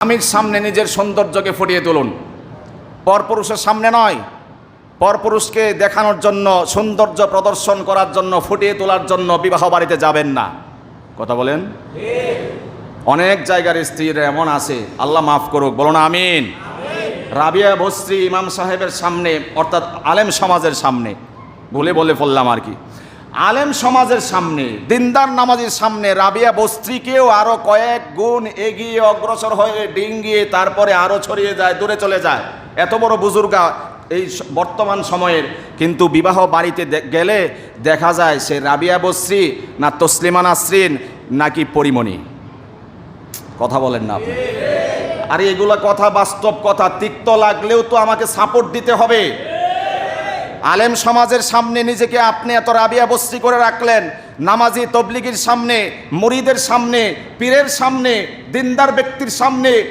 স্বামীর সামনে নিজের সৌন্দর্যকে ফুটিয়ে তুলুন, পরপুরুষের সামনে নয়। পরপুরুষকে দেখানোর জন্য, সৌন্দর্য প্রদর্শন করার জন্য, ফুটিয়ে তোলার জন্য বিবাহ বাড়িতে যাবেন না। কথা বলেন। অনেক জায়গার স্ত্রীরা এমন আছে, আল্লাহ মাফ করুক, বলুন আমিন। রাবিয়া বস্ত্রী ইমাম সাহেবের সামনে, অর্থাৎ আলেম সমাজের সামনে, বলে ফেললাম আর কি, আলেম সমাজের সামনে, দিনদার নামাজের সামনে রাবিয়া বস্ত্রীকেও আরো কয়েক গুণ এগিয়ে অগ্রসর হয়ে ডিঙ্গিয়ে তারপরে আরো ছড়িয়ে যায়, দূরে চলে যায়। এত বড় বুজুর্গা এই বর্তমান সময়ের, কিন্তু বিবাহ বাড়িতে গেলে দেখা যায় সে রাবিয়া বস্ত্রী না তসলিমা নাসরিন নাকি পরিমণি। কথা বলেন না আপনি? আরে এগুলা কথা, বাস্তব কথা। তিক্ত লাগলেও তো আমাকে সাপোর্ট দিতে হবে। আলেম সমাজের সামনে নিজেকে আপনি এত রাবিয়া বস্ত্রী করে রাখলেন, নামাজি তবলিগীর সামনে, মুরিদের সামনে, পীরের সামনে, দিনদার ব্যক্তির সামনে